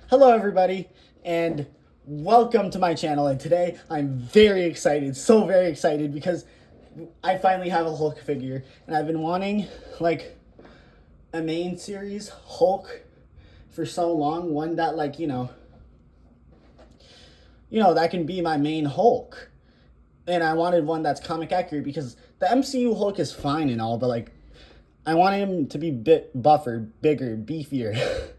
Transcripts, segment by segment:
Hello, everybody, and welcome to my channel. And today I'm very excited, so very excited, because I finally have a Hulk figure, and I've been wanting like a main series Hulk for so long. One that that can be my main Hulk. And I wanted one that's comic accurate because the MCU Hulk is fine and all, but like I want him to be bit buffer, bigger, beefier.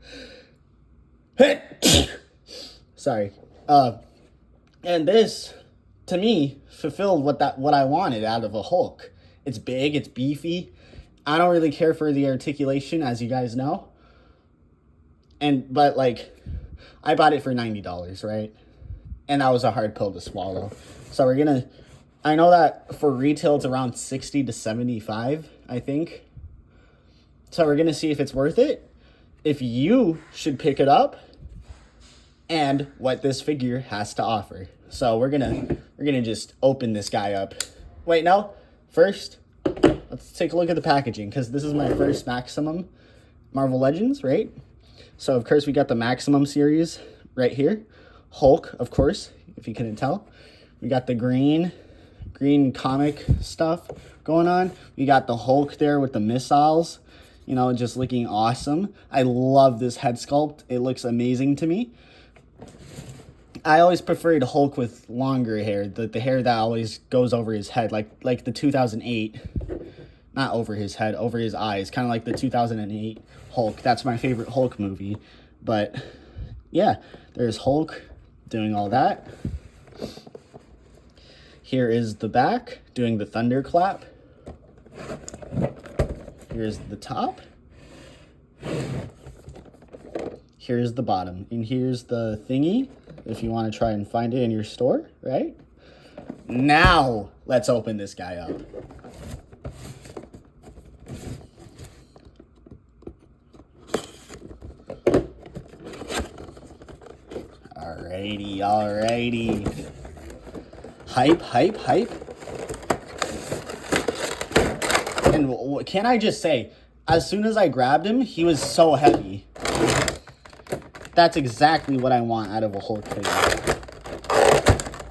Sorry. And this, to me, fulfilled what I wanted out of a Hulk. It's big, it's beefy. I don't really care for the articulation, as you guys know. But like, I bought it for $90, right? And that was a hard pill to swallow. So I know that for retail it's around 60 to 75, I think. So we're gonna see if it's worth it, if you should pick it up, and what this figure has to offer. So we're gonna just open this guy up. Wait, no. First, let's take a look at the packaging, because this is my first Maximum Marvel Legends, right? So of course we got the Maximum series right here. Hulk, of course, if you couldn't tell. We got the green comic stuff going on. We got the Hulk there with the missiles, just looking awesome. I love this head sculpt. It looks amazing to me. I always preferred Hulk with longer hair, the hair that always goes over his head, like the 2008, not over his head, over his eyes, kind of like the 2008 Hulk. That's my favorite Hulk movie. But yeah, there's Hulk doing all that. Here is the back doing the thunderclap. Here's the top. Here's the bottom. And here's the thingy, if you want to try and find it in your store, right? Now, let's open this guy up. Alrighty. Hype. And what can I just say, as soon as I grabbed him, he was so heavy. That's exactly what I want out of a Hulk figure.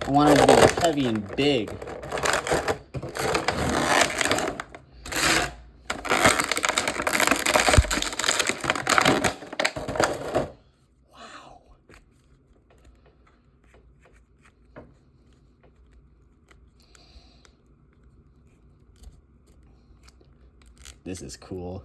I want him to be heavy and big. Wow. This is cool.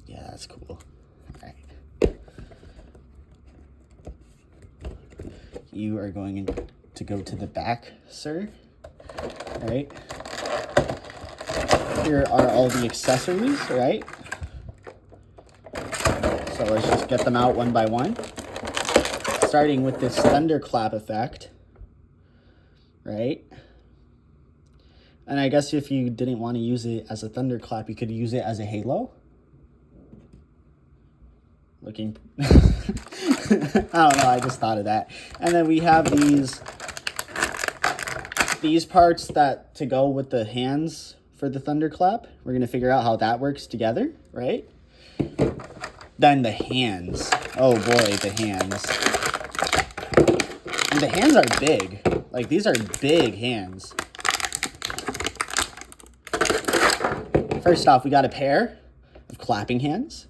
Yeah, that's cool. All right. You are going to go to the back, sir. All right. Here are all the accessories, right? So let's just get them out one by one. Starting with this thunderclap effect, right? And I guess if you didn't want to use it as a thunderclap, you could use it as a halo. Looking, I don't know, I just thought of that. And then we have these parts that to go with the hands for the thunderclap. We're going to figure out how that works together, right? Then the hands. Oh boy, the hands. And the hands are big. Like, these are big hands. First off, we got a pair of clapping hands.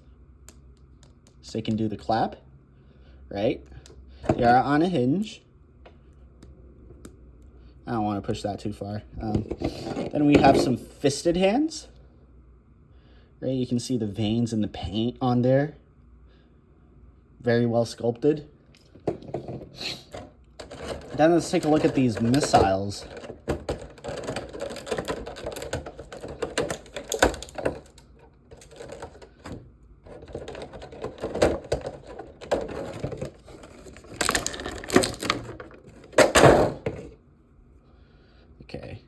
So they can do the clap, right? They are on a hinge. I don't want to push that too far. Then we have some fisted hands. Right, you can see the veins and the paint on there. Very well sculpted. Then let's take a look at these missiles. Okay.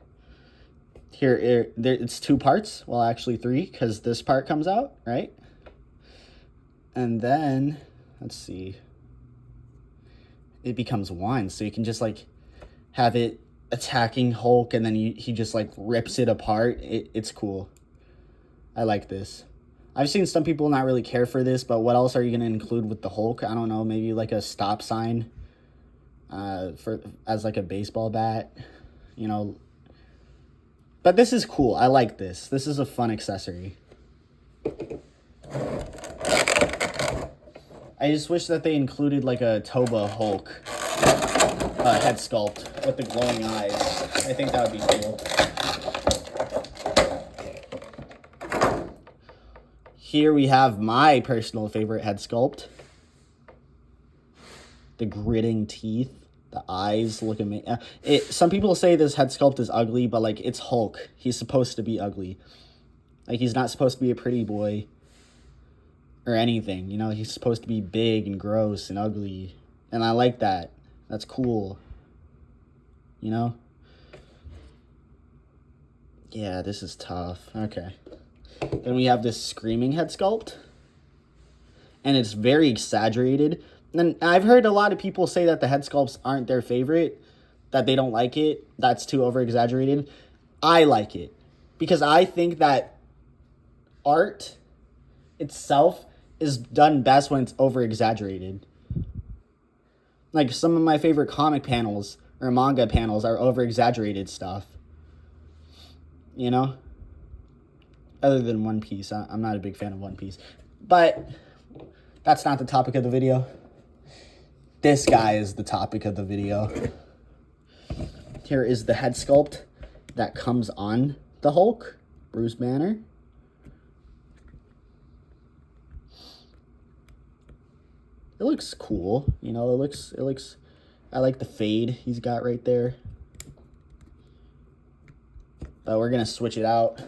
Here, it's two parts. Well, actually three, because this part comes out, right? And then, let's see. it becomes one. So you can just like have it attacking Hulk, and then he just like rips it apart. It's cool. I like this. I've seen some people not really care for this, but what else are you going to include with the Hulk? I don't know, maybe like a stop sign for as like a baseball bat, you know. But this is cool. I like this. This is a fun accessory. I just wish that they included like a Toba Hulk head sculpt with the glowing eyes. I think that would be cool. Here we have my personal favorite head sculpt. The gritting teeth, the eyes look amazing. Some people say this head sculpt is ugly, but like it's Hulk. He's supposed to be ugly. Like he's not supposed to be a pretty boy or anything. You know, he's supposed to be big and gross and ugly. And I like that. That's cool. You know? Yeah, this is tough. Okay. Then we have this screaming head sculpt. And it's very exaggerated. And I've heard a lot of people say that the head sculpts aren't their favorite, that they don't like it, that's too over-exaggerated. I like it. Because I think that art itself is done best when it's over-exaggerated. Like, some of my favorite comic panels or manga panels are over-exaggerated stuff. You know? Other than One Piece. I'm not a big fan of One Piece. But that's not the topic of the video. This guy is the topic of the video. Here is the head sculpt that comes on the Hulk, Bruce Banner. It looks cool. You know, it looks, I like the fade he's got right there. But we're going to switch it out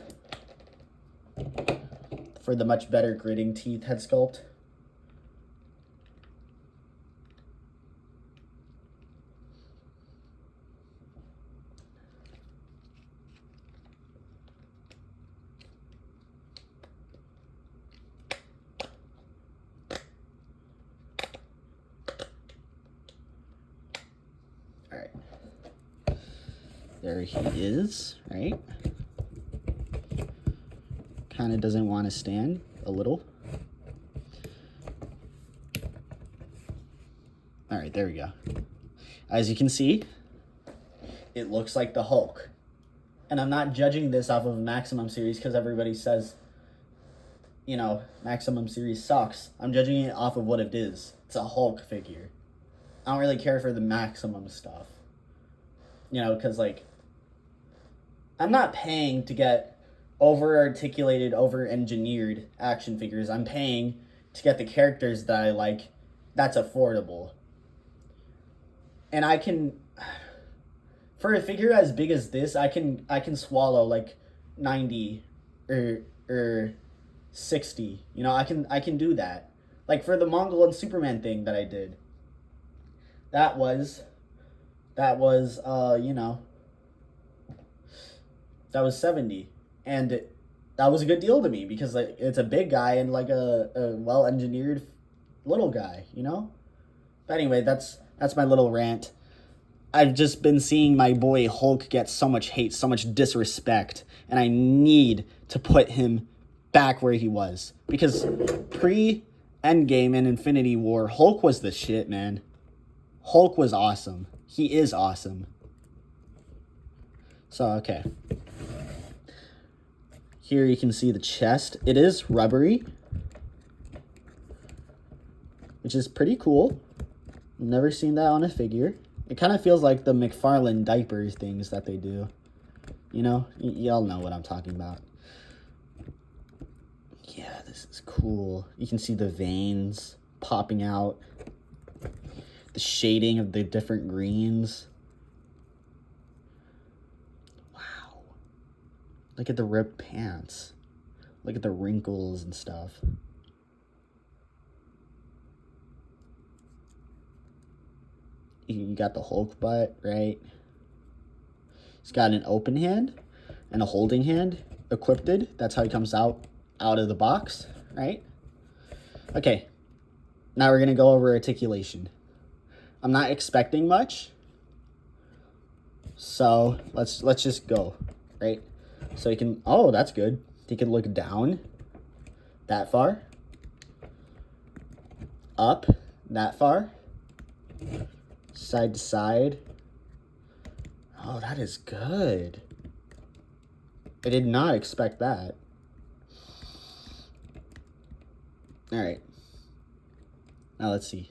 for the much better gritting teeth head sculpt. All right. There he is, right? Kind of doesn't want to stand a little. All right, there we go. As you can see, it looks like the Hulk. And I'm not judging this off of Maximum Series because everybody says, you know, Maximum Series sucks. I'm judging it off of what it is. It's a Hulk figure. I don't really care for the Maximum stuff. You know, because, like, I'm not paying to get over-articulated, over-engineered action figures. I'm paying to get the characters that I like that's affordable. And I can, for a figure as big as this, I can swallow like 90 or 60. You know, I can do that. Like for the Mongol and Superman thing that I did. That was you know, that was 70. And that was a good deal to me because like it's a big guy and like a well-engineered little guy, you know? But anyway, that's my little rant. I've just been seeing my boy Hulk get so much hate, so much disrespect, and I need to put him back where he was. Because pre-Endgame and Infinity War, Hulk was the shit, man. Hulk was awesome. He is awesome. So, okay. Here you can see the chest. It is rubbery, which is pretty cool. I've never seen that on a figure. It kind of feels like the McFarlane diapers things that they do. You know? Y'all know what I'm talking about. Yeah, this is cool. You can see the veins popping out. The shading of the different greens. Wow. Look at the ripped pants. Look at the wrinkles and stuff. You got the Hulk butt, right? He's got an open hand and a holding hand equipped. That's how he comes out of the box, right? Okay. Now we're going to go over articulation. I'm not expecting much. So let's just go, right? So he can, oh, that's good. He can look down that far, up that far, side to side. Oh, that is good. I did not expect that. All right. Now let's see.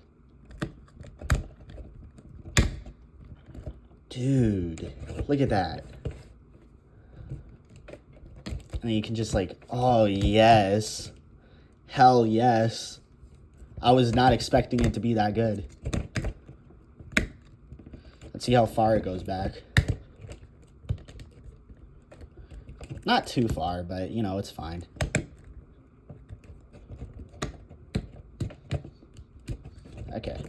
Dude, look at that. And then you can just like, oh yes. Hell yes. I was not expecting it to be that good. Let's see how far it goes back. Not too far, but you know, it's fine. Okay.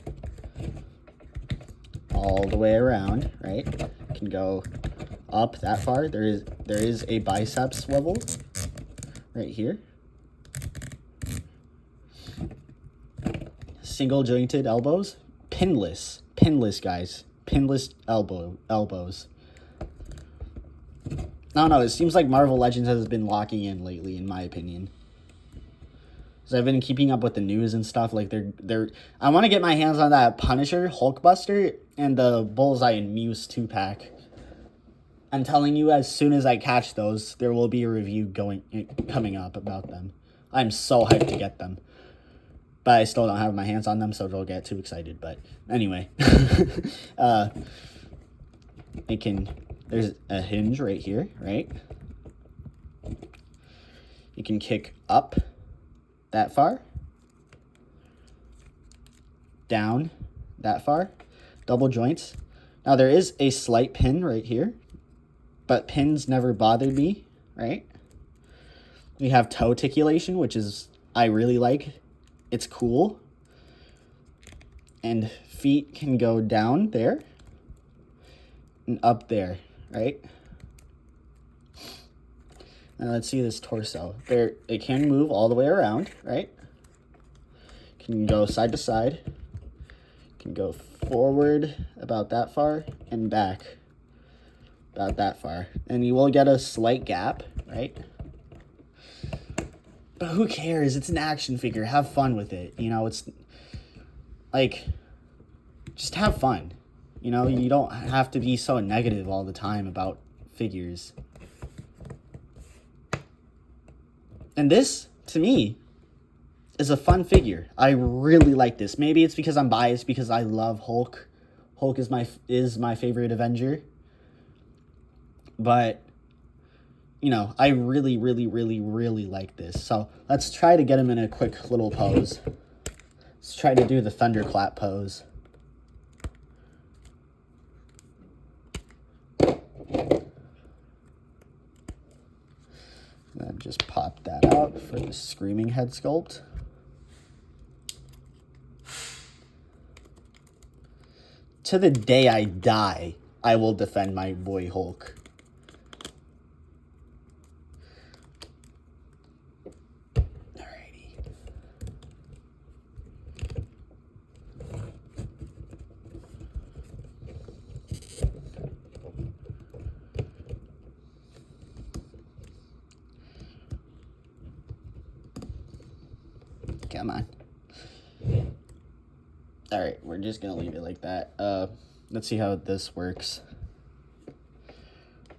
All the way around, right? Can go up that far. There is a bicep swivel right here. Single jointed elbows, pinless guys, pinless elbows. I don't know, it seems like Marvel Legends has been locking in lately, in my opinion. So I've been keeping up with the news and stuff. Like I want to get my hands on that Punisher, Hulkbuster, and the Bullseye and Muse 2-pack. I'm telling you, as soon as I catch those, there will be a review coming up about them. I'm so hyped to get them. But I still don't have my hands on them, so don't get too excited. But anyway, there's a hinge right here, right? You can kick up that far, down that far, double joints. Now there is a slight pin right here, but pins never bothered me, right? We have toe articulation, which is, I really like. It's cool. And feet can go down there and up there, right? And let's see this torso. There, it can move all the way around, right? Can go side to side. Can go forward about that far and back about that far. And you will get a slight gap, right? But who cares? It's an action figure. Have fun with it. You know, it's like, just have fun. You know, you don't have to be so negative all the time about figures. And this, to me, is a fun figure. I really like this. Maybe it's because I'm biased because I love Hulk. Hulk is my favorite Avenger. But, you know, I really, really, really, really like this. So let's try to get him in a quick little pose. Let's try to do the thunderclap pose. And just pop that out for the screaming head sculpt. To the day I die, I will defend my boy Hulk. Alrighty. Come on. All right, we're just gonna leave it like that. Let's see how this works.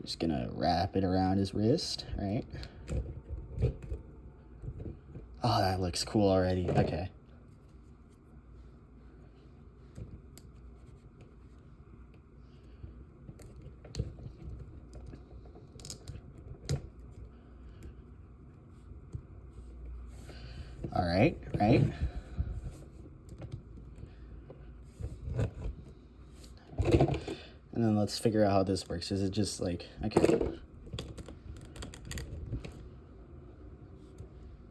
Just gonna wrap it around his wrist, right? Oh, that looks cool already. Okay. All right, right? And then let's figure out how this works. Is it just like, okay.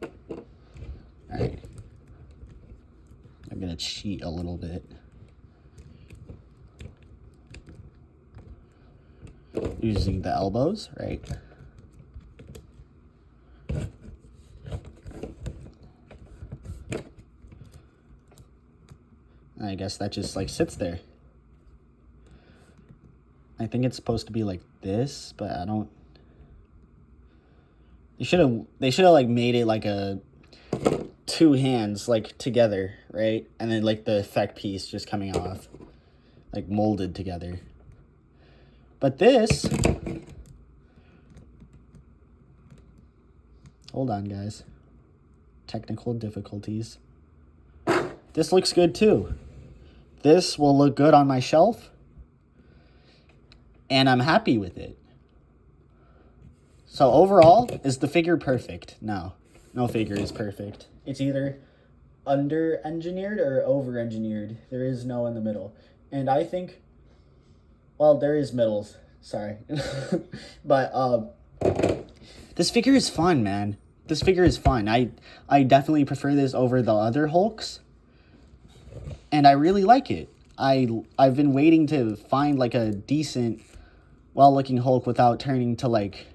All right. I'm gonna cheat a little bit. Using the elbows, right? I guess that just like sits there. I think it's supposed to be like this, but I don't. They should have like made it like a two hands like together, right? And then like the effect piece just coming off, like molded together. But this, hold on guys, technical difficulties. This looks good too. This will look good on my shelf, and I'm happy with it. So overall, is the figure perfect? No figure is perfect. It's either under-engineered or over-engineered. There is no in the middle. And I think, well, there is middles. Sorry. But this figure is fun, man. This figure is fun. I definitely prefer this over the other Hulks. And I really like it. I've been waiting to find like a decent, well-looking Hulk without turning to like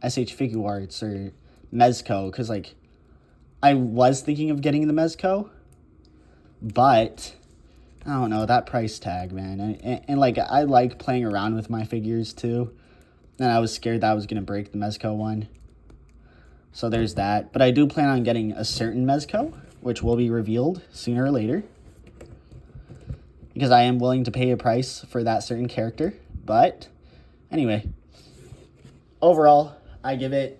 SH Figuarts or Mezco, because like I was thinking of getting the Mezco, but I don't know, that price tag, man. And like I like playing around with my figures too, and I was scared that I was gonna break the Mezco one. So there's that. But I do plan on getting a certain Mezco, which will be revealed sooner or later, because I am willing to pay a price for that certain character. But anyway, overall, I give it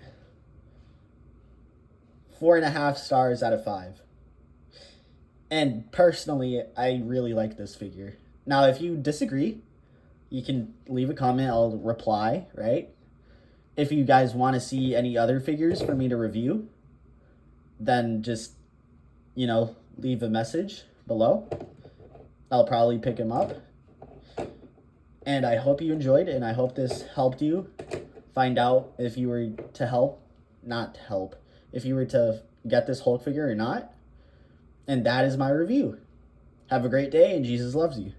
4.5 stars out of 5. And personally, I really like this figure. Now, if you disagree, you can leave a comment. I'll reply, right? If you guys want to see any other figures for me to review, then just, leave a message below. I'll probably pick them up. And I hope you enjoyed, and I hope this helped you find out if you were to if you were to get this Hulk figure or not. And that is my review. Have a great day, and Jesus loves you.